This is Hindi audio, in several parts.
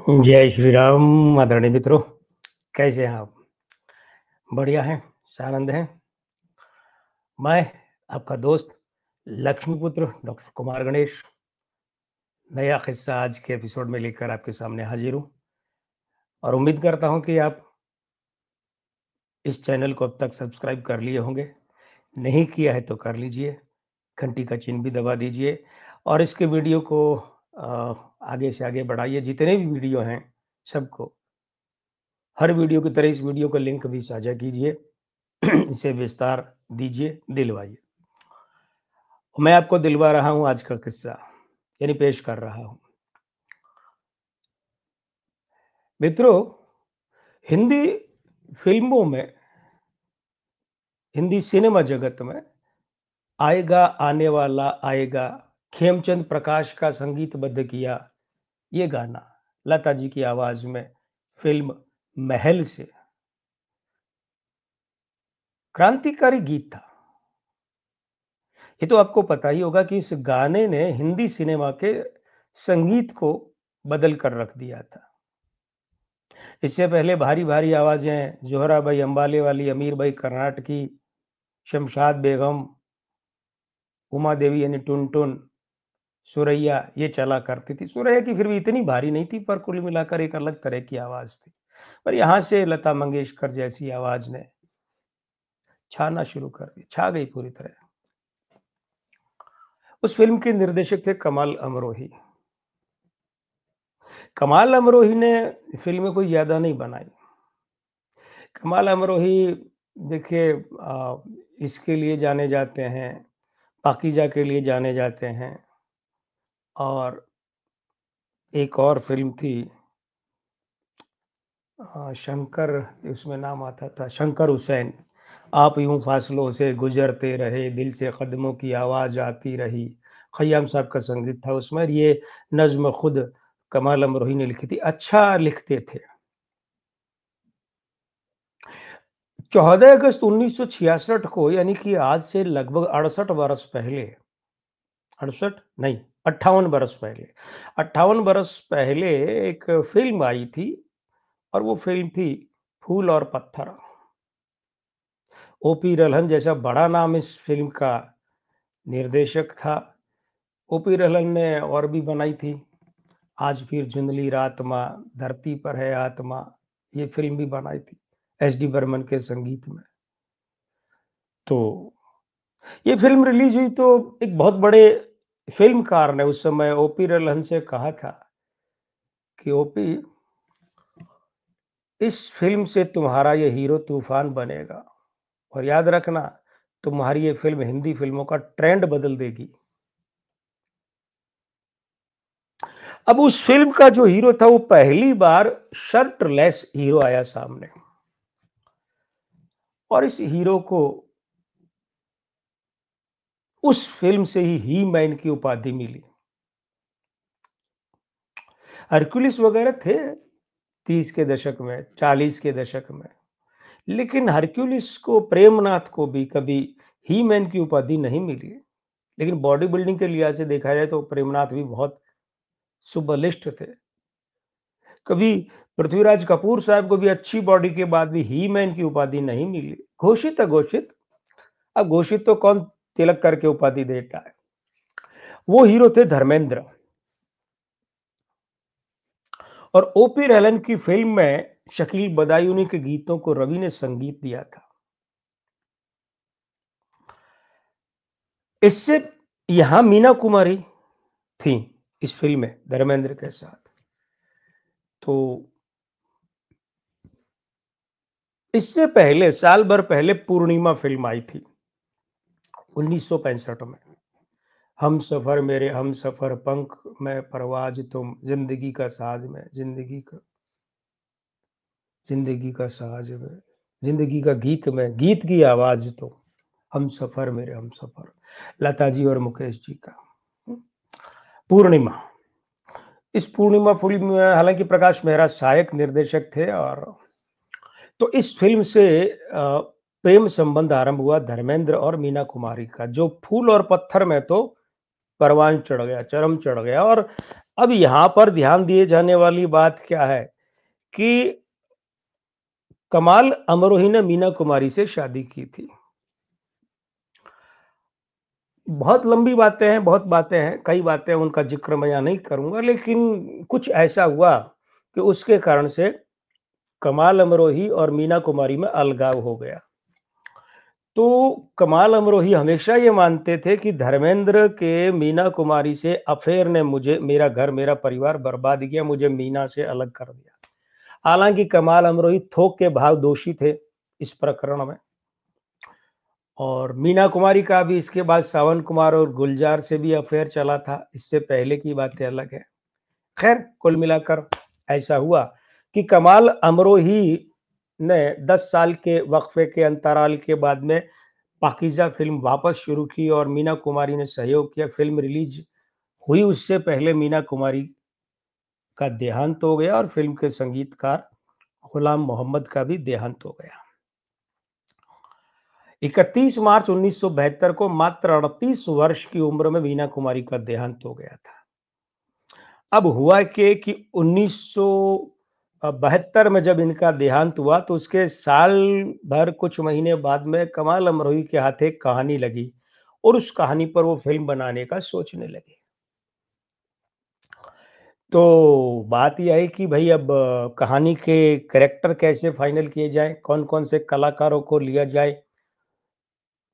जय श्री राम आदरणीय मित्रों, कैसे हैं आप? बढ़िया हैं, सानंद हैं। मैं आपका दोस्त लक्ष्मीपुत्र डॉक्टर कुमार गणेश नया किस्सा आज के एपिसोड में लेकर आपके सामने हाजिर हूँ और उम्मीद करता हूँ कि आप इस चैनल को अब तक सब्सक्राइब कर लिए होंगे। नहीं किया है तो कर लीजिए, घंटी का चिन्ह भी दबा दीजिए और इसके वीडियो को आगे से आगे बढ़ाइए। जितने भी वीडियो हैं सबको, हर वीडियो की तरह इस वीडियो का लिंक भी साझा कीजिए। इसे विस्तार दीजिए, दिलवाइए। मैं आपको दिलवा रहा हूँ आज का किस्सा, यानी पेश कर रहा हूँ। मित्रों, हिंदी फ़िल्मों में, हिंदी सिनेमा जगत में आएगा, आने वाला आएगा, खेमचंद प्रकाश का संगीतबद्ध किया ये गाना लता जी की आवाज़ में फ़िल्म महल से क्रांतिकारी गीत था। ये तो आपको पता ही होगा कि इस गाने ने हिंदी सिनेमा के संगीत को बदल कर रख दिया था। इससे पहले भारी-भारी आवाज़ें ज़ोहरा भाई अंबाले वाली, अमीर भाई कर्नाटकी, शमशाद बेगम, उमा देवी यानी टुनटुन, सुरैया ये चला करती थी। सुरैया की फिर भी इतनी भारी नहीं थी पर कुल मिलाकर एक अलग तरह की आवाज़ थी। पर यहाँ से लता मंगेशकर जैसी आवाज़ ने छाना शुरू कर दी, छा गई पूरी तरह। उस फ़िल्म के निर्देशक थे कमाल अमरोही। कमाल अमरोही ने फ़िल्में कोई ज़्यादा नहीं बनाई। कमाल अमरोही देखिए इसके लिए जाने जाते हैं, पाकीज़ा के लिए जाने जाते हैं और एक और फ़िल्म थी शंकर, उसमें नाम आता था शंकर हुसैन। आप यूँ फासलों से गुज़रते रहे, दिल से कदमों की आवाज़ आती रही। खय्याम साहब का संगीत था उसमें और ये नज़्म खुद कमाल अमरोही ने लिखी थी। अच्छा लिखते थे। 14 अगस्त 1966 को यानी कि आज से लगभग 68 बरस पहले, 68 नहीं 58 बरस पहले, 58 बरस पहले एक फ़िल्म आई थी और वो फ़िल्म थी फूल और पत्थर। ओपी रल्हन जैसा बड़ा नाम इस फ़िल्म का निर्देशक था। ओपी रल्हन ने और भी बनाई थी, आज फिर धुंधली रात माँ, धरती पर है आत्मा, ये फ़िल्म भी बनाई थी एस डी बर्मन के संगीत में। तो ये फ़िल्म रिलीज़ हुई तो एक बहुत बड़े फ़िल्मकार ने उस समय ओपी रल्हन से कहा था कि ओपी, इस फ़िल्म से तुम्हारा ये हीरो तूफ़ान बनेगा और याद रखना तुम्हारी ये फ़िल्म हिंदी फ़िल्मों का ट्रेंड बदल देगी। अब उस फ़िल्म का जो हीरो था वो पहली बार शर्टलेस हीरो आया सामने और इस हीरो को उस फ़िल्म से ही मैन की उपाधि मिली। हरक्युलिस वगैरह थे 30 के दशक में, 40 के दशक में, लेकिन हरक्युलिस को, प्रेमनाथ को भी कभी ही मैन की उपाधि नहीं मिली। लेकिन बॉडी बिल्डिंग के लिहाज से देखा जाए तो प्रेमनाथ भी बहुत सुबलिष्ठ थे। कभी पृथ्वीराज कपूर साहब को भी अच्छी बॉडी के बाद भी ही मैन की उपाधि नहीं मिली। घोषित अघोषित, अब घोषित तो कौन तिलक करके उपाधि देता है। वो हीरो थे धर्मेंद्र और ओपी रैलन की फिल्म में शकील बदायूनी के गीतों को रवि ने संगीत दिया था। इससे यहां मीना कुमारी थी इस फिल्म में धर्मेंद्र के साथ। तो इससे पहले, साल भर पहले पूर्णिमा फिल्म आई थी 1965 में। हम सफर मेरे हम सफर, पंख में परवाज तुम, जिंदगी का साज में, जिंदगी का साज में, जिंदगी का गीत में, गीत की आवाज तुम, हम सफर मेरे हम सफर, लता जी और मुकेश जी का। पूर्णिमा, इस पूर्णिमा फिल्म में हालांकि प्रकाश मेहरा सहायक निर्देशक थे और तो इस फिल्म से प्रेम संबंध आरंभ हुआ धर्मेंद्र और मीना कुमारी का, जो फूल और पत्थर में तो परवान चढ़ गया, चरम चढ़ गया और अब यहाँ पर ध्यान दिए जाने वाली बात क्या है कि कमाल अमरोही ने मीना कुमारी से शादी की थी। बहुत लंबी बातें हैं, बहुत बातें हैं, कई बातें उनका ज़िक्र मैं यहाँ नहीं करूँगा, लेकिन कुछ ऐसा हुआ कि उसके कारण से कमाल अमरोही और मीना कुमारी में अलगाव हो गया। तो कमाल अमरोही हमेशा ये मानते थे कि धर्मेंद्र के मीना कुमारी से अफ़ेयर ने मुझे, मेरा घर, मेरा परिवार बर्बाद किया, मुझे मीना से अलग कर दिया। हालाँकि कमाल अमरोही थोक के भाव दोषी थे इस प्रकरण में, और मीना कुमारी का भी इसके बाद सावन कुमार और गुलजार से भी अफ़ेयर चला था, इससे पहले की बातें अलग है। खैर, कुल मिलाकर ऐसा हुआ कि कमाल अमरोही ने 10 साल के वक़्फ़े के अंतराल के बाद में पाकीज़ा फ़िल्म वापस शुरू की और मीना कुमारी ने सहयोग किया। फ़िल्म रिलीज़ हुई उससे पहले मीना कुमारी का देहांत हो गया और फ़िल्म के संगीतकार गुलाम मोहम्मद का भी देहांत हो गया। 31 मार्च 1972 को मात्र 38 वर्ष की उम्र में मीना कुमारी का देहांत हो गया था। अब हुआ कि 1972 में जब इनका देहांत हुआ तो उसके साल भर कुछ महीने बाद में कमाल अमरोही के हाथ एक कहानी लगी और उस कहानी पर वो फ़िल्म बनाने का सोचने लगे। तो बात ये आई कि भई अब कहानी के कैरेक्टर कैसे फाइनल किए जाएँ, कौन-कौन से कलाकारों को लिया जाए।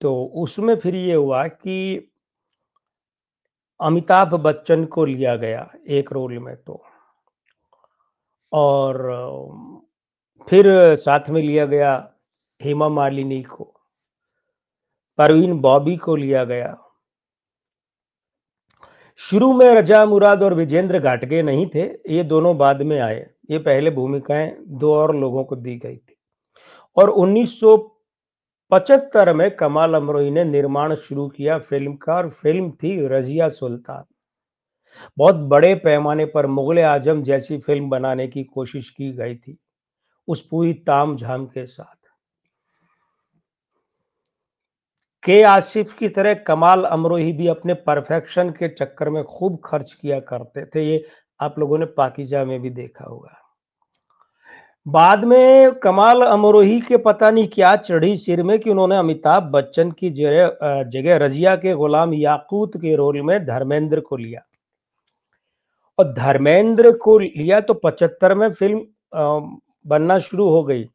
तो उसमें फिर ये हुआ कि अमिताभ बच्चन को लिया गया एक रोल में तो, और फिर साथ में लिया गया हेमा मालिनी को, परवीन बॉबी को लिया गया। शुरू में रजा मुराद और विजेंद्र घाटगे नहीं थे, ये दोनों बाद में आए। ये पहले भूमिकाएँ 2 और लोगों को दी गई थी और 1975 में कमाल अमरोही ने निर्माण शुरू किया फ़िल्म का, और फ़िल्म थी रज़िया सुल्तान। बहुत बड़े पैमाने पर मुग़ल-ए-आज़म जैसी फ़िल्म बनाने की कोशिश की गई थी, उस पूरी ताम-झाम के साथ। के आसिफ की तरह कमाल अमरोही भी अपने परफेक्शन के चक्कर में खूब खर्च किया करते थे, ये आप लोगों ने पाकीज़ा में भी देखा होगा। बाद में कमाल अमरोही के पता नहीं क्या चढ़ी सिर में कि उन्होंने अमिताभ बच्चन की जगह रज़िया के गुलाम याकूत के रोल में धर्मेंद्र को लिया। और धर्मेंद्र को लिया तो 75 में फ़िल्म बनना शुरू हो गई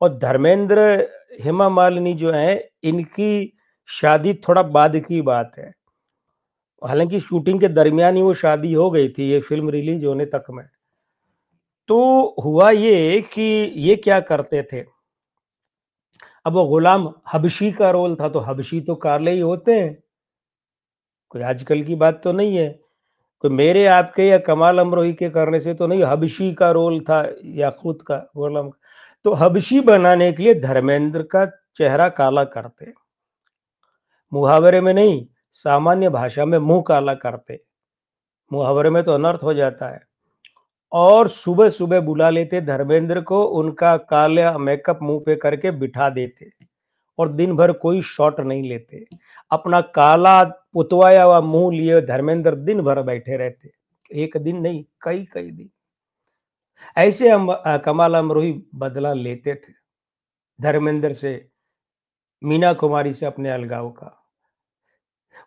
और धर्मेंद्र, हेमा मालिनी जो हैं, इनकी शादी थोड़ा बाद की बात है। हालाँकि शूटिंग के दरमियान ही वो शादी हो गई थी, ये फ़िल्म रिलीज़ होने तक में। तो हुआ ये कि ये क्या करते थे, अब वो गुलाम हबशी का रोल था, तो हबशी तो काले ही होते हैं, कोई आजकल की बात तो नहीं है। कोई मेरे आपके या कमाल अमरोही के करने से तो नहीं, हबशी का रोल था याकूत का, गुलाम। तो हबशी बनाने के लिए धर्मेंद्र का चेहरा काला करते, मुहावरे में नहीं, सामान्य भाषा में मुँह काला करते। मुहावरे में तो अनर्थ हो जाता है। और सुबह-सुबह बुला लेते धर्मेंद्र को, उनका काला मेकअप मुँह पे करके बिठा देते और दिन भर कोई शॉट नहीं लेते। अपना काला पुतवाया हुआ मुँह लिए धर्मेंद्र दिन भर बैठे रहते। एक दिन नहीं, कई-कई दिन। ऐसे कमाल अमरोही बदला लेते थे धर्मेंद्र से, मीना कुमारी से अपने अलगाव का।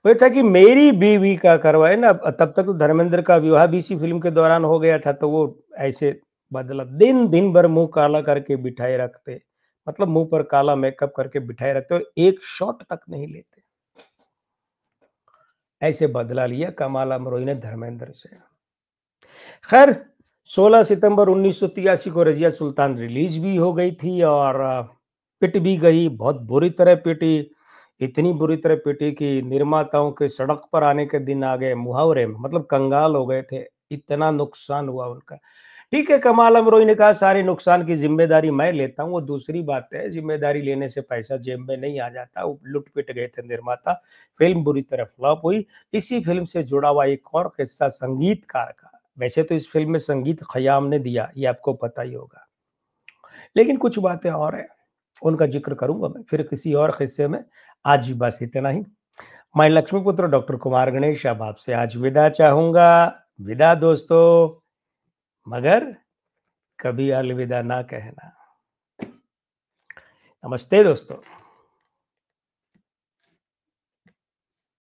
वो था कि मेरी बीवी का करवाए ना, तब तक तो धर्मेंद्र का विवाह भी इसी फ़िल्म के दौरान हो गया था, तो वो ऐसे बदला। दिन भर मुँह काला करके बिठाए रखते। मतलब मुँह पर काला मेकअप करके बिठाए रखते और एक शॉट तक नहीं लेते। ऐसे बदला लिया कमाल अमरोही ने धर्मेंद्र से। खैर, 16 सितंबर 1983 को रज़िया सुल्तान रिलीज़ भी हो गई थी और पिट भी गई, बहुत बुरी तरह पिटी। इतनी बुरी तरह पिटी कि निर्माताओं के सड़क पर आने के दिन आ गए, मुहावरे में, मतलब कंगाल हो गए थे, इतना नुकसान हुआ उनका। ठीक है, कमाल अमरोही ने कहा सारे नुकसान की ज़िम्मेदारी मैं लेता हूँ, वो दूसरी बात है, ज़िम्मेदारी लेने से पैसा जेब में नहीं आ जाता, वो लुट-पिट गए थे निर्माता, फ़िल्म बुरी तरह फ्लॉप हुई। इसी फ़िल्म से जुड़ा हुआ एक और किस्सा संगीतकार का। वैसे तो इस फ़िल्म में संगीत ख़याम ने दिया, ये आपको पता ही होगा। लेकिन कुछ बातें और हैं, उनका ज़िक्र करूँगा मैं फिर किसी और किस्से में। आज बस इतना ही। मैं लक्ष्मीपुत्र डॉक्टर कुमार गणेश अब आपसे आज विदा चाहूँगा। विदा दोस्तों, मगर कभी अलविदा ना कहना। नमस्ते दोस्तों।